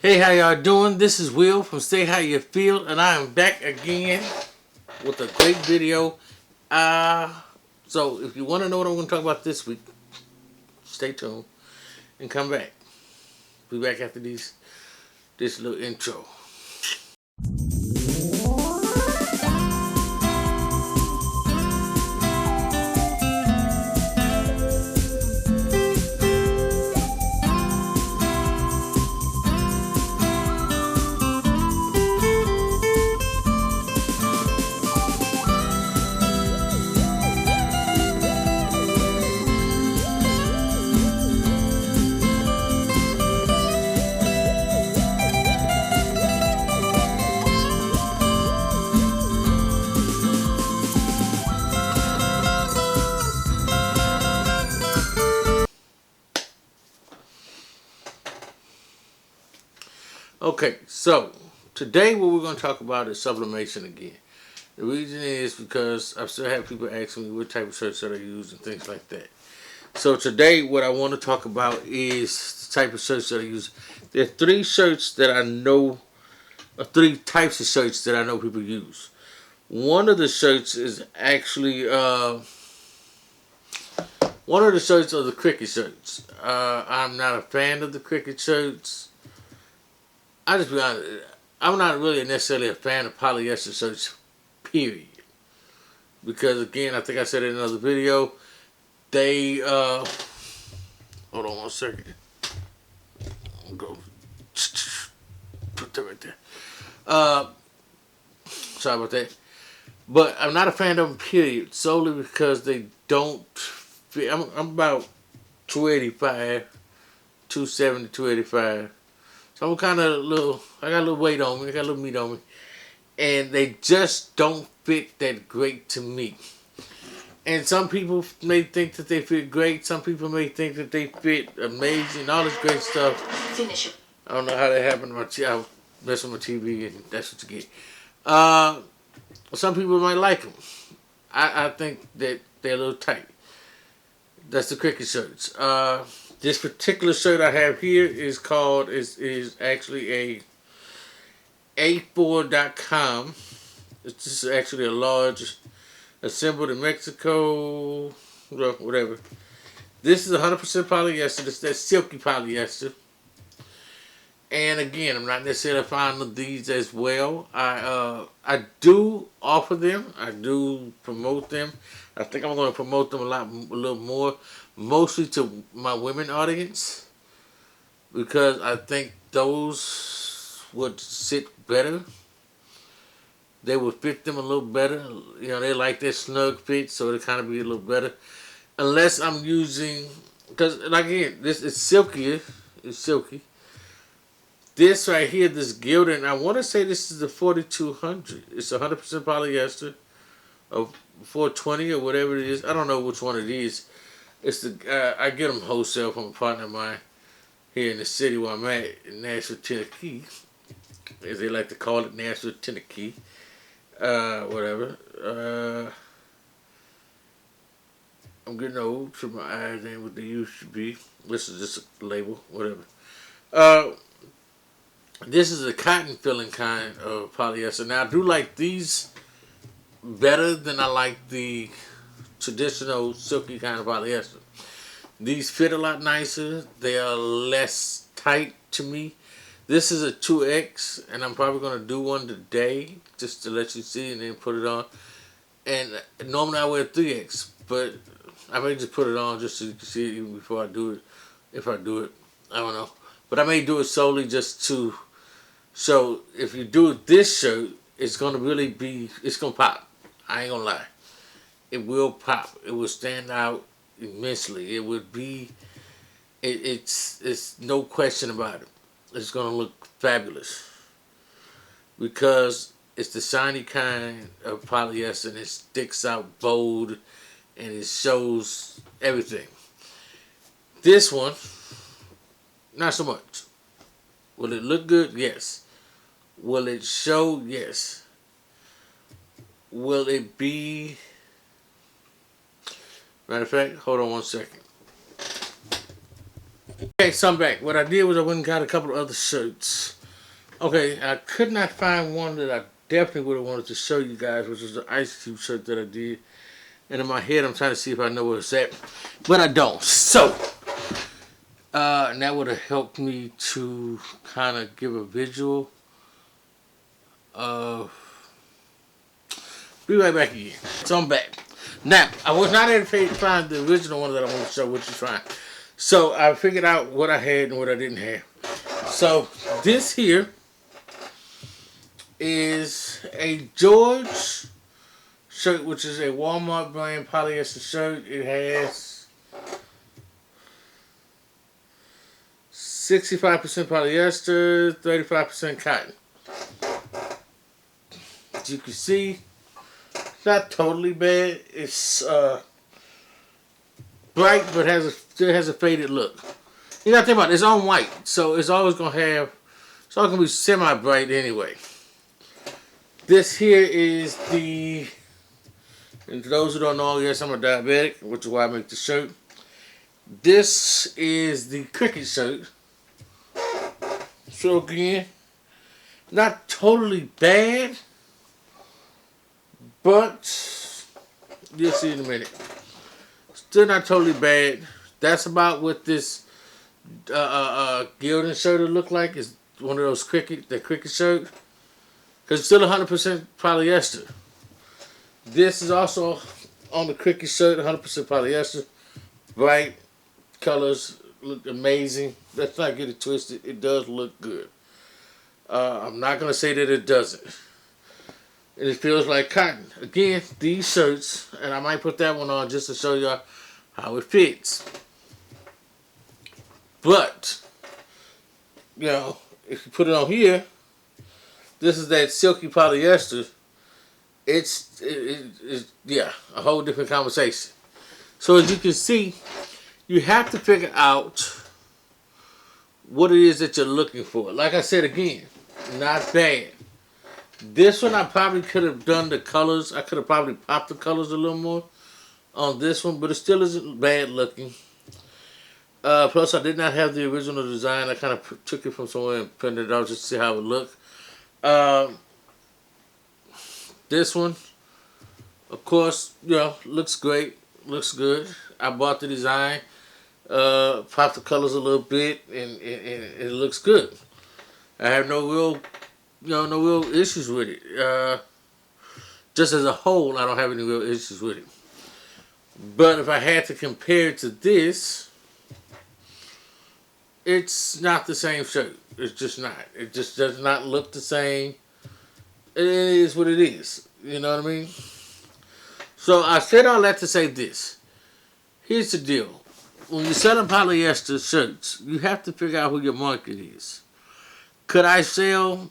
Hey, how y'all doing? This is Will from Say How You Feel, and I am back again with a great video. So if you want to know what I'm going to talk about this week, stay tuned and come back. Be back after this little intro. Okay, so today what we're going to talk about is sublimation again. The reason is because I still have people asking me what type of shirts that I use and things like that. So today what I want to talk about is the type of shirts that I use. There are three shirts that I know, or three types of shirts that I know people use. One of the shirts is actually, one of the shirts are the cricket shirts. I'm not a fan of the cricket shirts. I just be honest, I'm not really necessarily a fan of polyester shirts, period. Because again, I think I said in another video, they, hold on one second. I'll go, put that right there. Sorry about that. But I'm not a fan of them, period, solely because they don't fit. I'm about 285, 270, 285. So I'm kind of I got a little weight on me, I got a little meat on me. And they just don't fit that great to me. And some people may think that they fit great, some people may think that they fit amazing, all this great stuff. Finish it. I don't know how that happened to my I mess with my TV and that's what you get. Some people might like them. I think that they're a little tight. That's the cricket shirts. This particular shirt I have here is called, is actually a A4.com. This is actually a large, assembled in Mexico, whatever. This is 100% polyester. This is that silky polyester. And again, I'm not necessarily a fan of these as well. I do offer them. I do promote them. I think I'm going to promote them a little more, mostly to my women audience, because I think those would sit better. They would fit them a little better. You know, they like their snug fit, so it kind of be a little better. Unless I'm using, because like again, this is silkier. It's silky. This right here, this Gildan, I want to say this is the 4200. It's 100% polyester, of 420 or whatever it is. I don't know which one it is. It's the I get them wholesale from a partner of mine here in the city where I'm at, in Nashville, Tennessee, as they like to call it, Nashville, Tennessee. Whatever. I'm getting old, so my eyes ain't what they used to be. This is just a label, whatever. This is a cotton filling kind of polyester. Now I do like these better than I like the traditional silky kind of polyester. These fit a lot nicer. They are less tight to me. This is a 2X, and I'm probably going to do one today just to let you see and then put it on. And normally I wear 3X, but I may just put it on just so you can see it even before I do it. If I do it, I don't know. But I may do it solely just to, so if you do this shirt, it's going to really be, it's going to pop. I ain't going to lie. It will pop. It will stand out immensely. It would be, it's no question about it. It's going to look fabulous. Because it's the shiny kind of polyester and it sticks out bold and it shows everything. This one, not so much. Will it look good? Yes. Will it show? Yes. Will it be... Matter of fact, hold on one second. Okay, so I'm back. What I did was I went and got a couple of other shirts. Okay, I could not find one that I definitely would have wanted to show you guys, which was the Ice Cube shirt that I did. And in my head, I'm trying to see if I know where it's at, but I don't. So, and that would have helped me to kind of give a visual of. Be right back again. So I'm back. Now, I was not able to find the original one that I want to show, which is fine. So I figured out what I had and what I didn't have. So this here is a George shirt, which is a Walmart brand polyester shirt. It has 65% polyester, 35% cotton. As you can see, it's not totally bad. It's bright, but still has a faded look. You gotta think about it. It's on white, so it's always gonna be semi-bright anyway. This here is the. And for those who don't know, yes, I'm a diabetic, which is why I make the shirt. This is the cricket shirt. So again, not totally bad, but you'll see in a minute. Still not totally bad. That's about what this Gildan shirt will look like. It's one of those cricket shirt. Because it's still 100% polyester. This is also on the cricket shirt, 100% polyester. Bright colors, look amazing. Let's not get it twisted. It does look good. I'm not going to say that it doesn't. And it feels like cotton. Again, these shirts, and I might put that one on just to show y'all how it fits. But, you know, if you put it on here, this is that silky polyester. It's yeah, a whole different conversation. So as you can see, you have to figure out what it is that you're looking for. Like I said again, not bad. This one I probably could have done the colors. I could have probably popped the colors a little more on this one, but it still isn't bad looking. Plus, I did not have the original design. I kind of took it from somewhere and printed it out just to see how it would look. This one, of course, you know, looks great. Looks good. I bought the design, popped the colors a little bit, and it looks good. I have no real issues with it. Just as a whole, I don't have any real issues with it. But if I had to compare it to this, it's not the same shirt. It's just not. It just does not look the same. It is what it is. You know what I mean? So I said all that to say this. Here's the deal. When you're selling polyester shirts, you have to figure out who your market is. Could I sell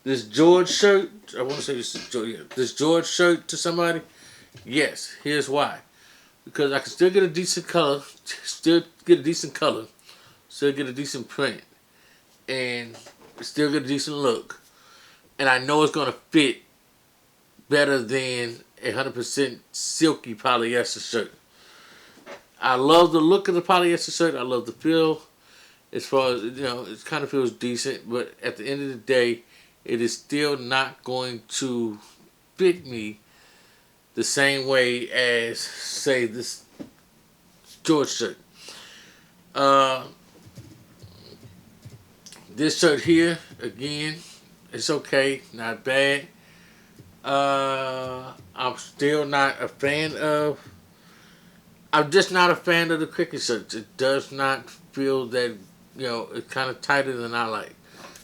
this George shirt? I want to say this George shirt to somebody? Yes. Here's why. Because I can still get a decent color, still get a decent print, and still get a decent look. And I know it's going to fit better than a 100% silky polyester shirt. I love the look of the polyester shirt. I love the feel. As far as, you know, it kind of feels decent. But at the end of the day, it is still not going to fit me the same way as, say, this George shirt. This shirt here, again, it's okay, not bad. I'm still not a fan of. I'm just not a fan of the cricket shirts. It does not feel that, you know, it's kind of tighter than I like.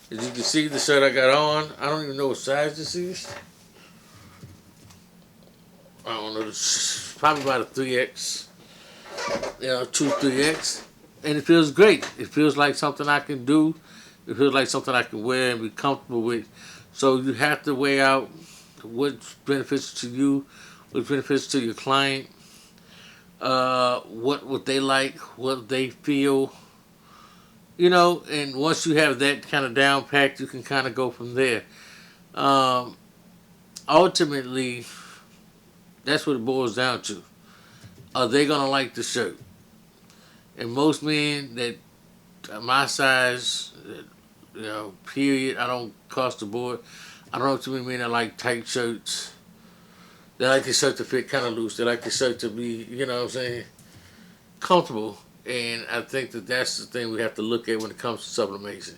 As you can see, the shirt I got on, I don't even know what size this is. I don't know, it's probably about a 3X. You know, 3X. And it feels great. It feels like something I can do. It feels like something I can wear and be comfortable with. So you have to weigh out what's beneficial to you, what's beneficial to your client, what they like, what they feel. You know, and once you have that kind of down packed, you can kind of go from there. Ultimately, that's what it boils down to. Are they going to like the shirt? And most men that my size, period, I don't cross the board. I don't know too many men that like tight shirts. They like the shirt to fit kind of loose. They like the shirt to be, what I'm saying, comfortable. And I think that that's the thing we have to look at when it comes to sublimation.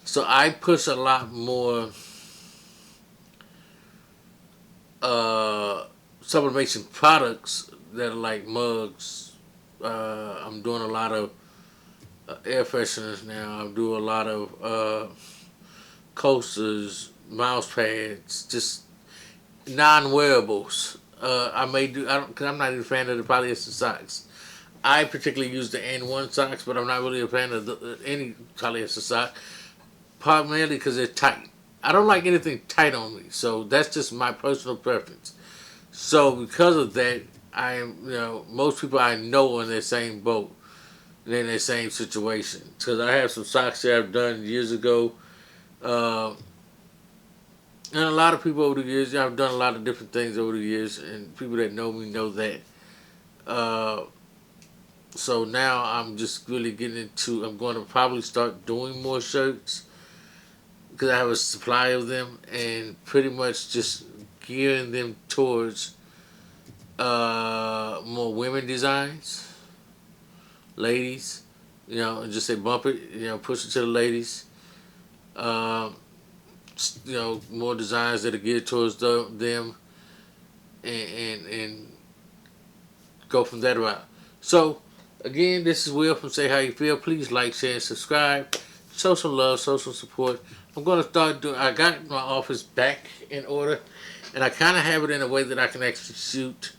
So I push a lot more sublimation products that are like mugs. I'm doing a lot of air fresheners now. I do a lot of coasters, mouse pads, just non-wearables. I may do. I don't because I'm not even a fan of the polyester socks. I particularly use the N1 socks, but I'm not really a fan of any polyester sock, primarily because they're tight. I don't like anything tight on me, so that's just my personal preference. So because of that, I am, most people I know are in their same boat, they're in their same situation. Because I have some socks that I've done years ago, uh, and a lot of people over the years, I've done a lot of different things over the years, and people that know me know that. Uh, so now I'm just really getting into. I'm going to probably start doing more shirts because I have a supply of them, and pretty much just gearing them towards more women designs, ladies, and just say bump it, push it to the ladies. Um, more designs that are geared towards them, and go from that route. So, again, this is Will from Say How You Feel. Please like, share, and subscribe. Show some love, show some support. I'm going to start doing, I got my office back in order, and I kind of have it in a way that I can actually shoot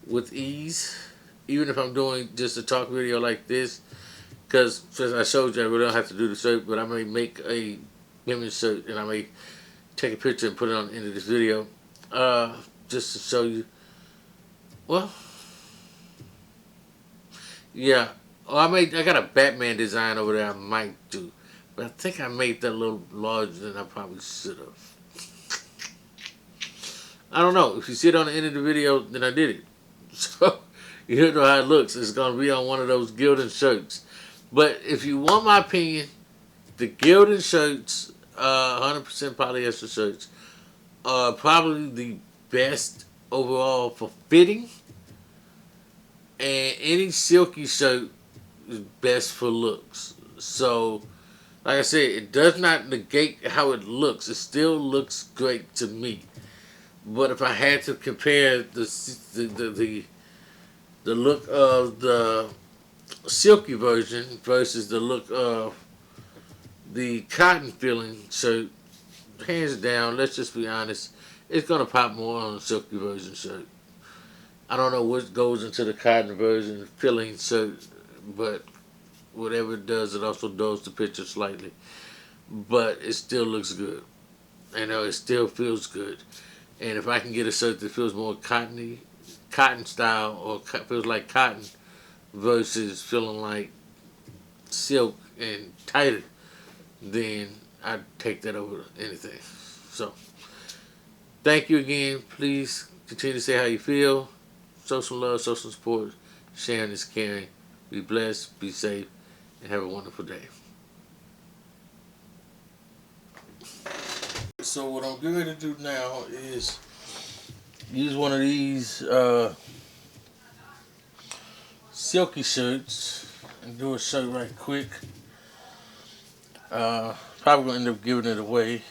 with ease, even if I'm doing just a talk video like this. Because, since I showed you, I really don't have to do the shirt, but I may make a women's shirt, and I may take a picture and put it on the end of this video, just to show you. Well, yeah. Oh, I got a Batman design over there I might do. But I think I made that a little larger than I probably should have. I don't know. If you see it on the end of the video, then I did it. So, you don't know how it looks. It's going to be on one of those Gildan shirts. But if you want my opinion, the Gildan shirts, 100% polyester shirts, are probably the best overall for fitting. And any silky shirt is best for looks. So, like I said, it does not negate how it looks. It still looks great to me. But if I had to compare the look of the silky version versus the look of the cotton feeling shirt, hands down, let's just be honest, it's gonna pop more on the silky version shirt. I don't know what goes into the cotton version filling shirt, but whatever it does, it also dulls the picture slightly. But it still looks good. It still feels good. And if I can get a shirt that feels more cottony, cotton style, or feels like cotton versus feeling like silk and tighter, then I'd take that over anything. So, thank you again. Please continue to say how you feel. Show some love, show some support. Sharing is caring. Be blessed, be safe, and have a wonderful day. So what I'm getting ready to do now is use one of these silky shirts and do a shirt right quick. Probably gonna end up giving it away.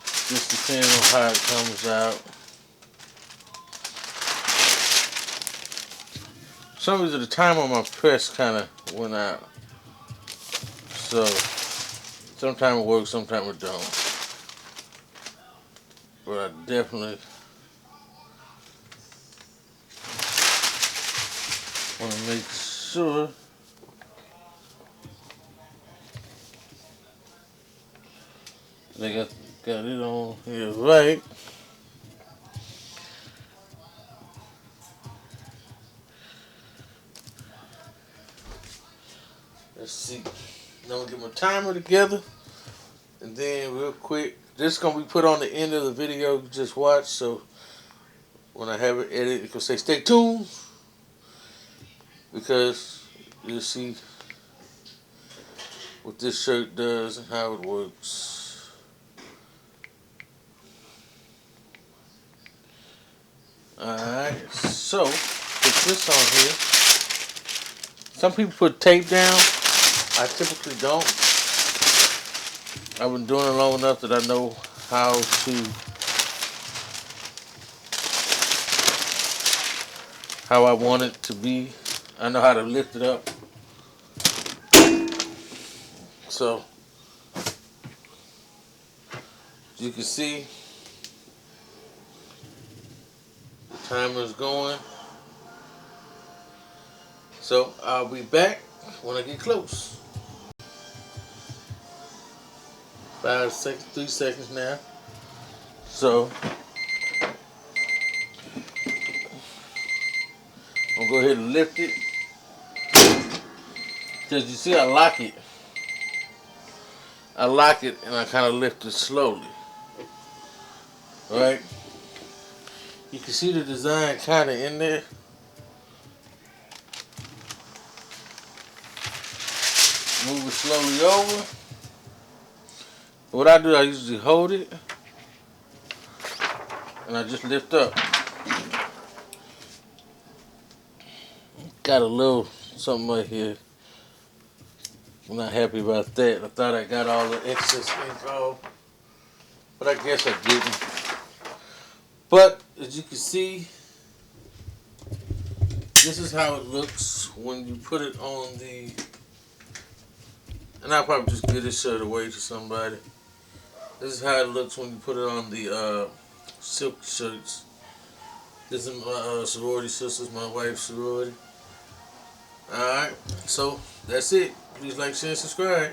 Just depending on how it comes out. For some reason the time on my press kind of went out. So sometimes it works, sometimes it don't. But I definitely want to make sure they got it on here right. Let's see. Now I'm gonna get my timer together, and then real quick, this is gonna be put on the end of the video you just watched. So when I have it edited, it can say stay tuned. because you'll see what this shirt does and how it works. Alright, so put this on here. Some people put tape down. I typically don't. I've been doing it long enough that I know how I want it to be. I know how to lift it up. So, as you can see, the timer is going. So, I'll be back when I get close. 5 seconds, 3 seconds now. So, I'm going to go ahead and lift it. Because you see I lock it. I lock it and I kind of lift it slowly. Alright? You can see the design kind of in there. Move it slowly over. What I do, I usually hold it and I just lift up. Got a little something right here. I'm not happy about that. I thought I got all the excess ink off, but I guess I didn't. But as you can see, this is how it looks when you put it on the, and I'll probably just give this shirt away to somebody. This is how it looks when you put it on the silk shirts. This is my sorority sisters, my wife's sorority. Alright, so that's it. Please like, share, and subscribe.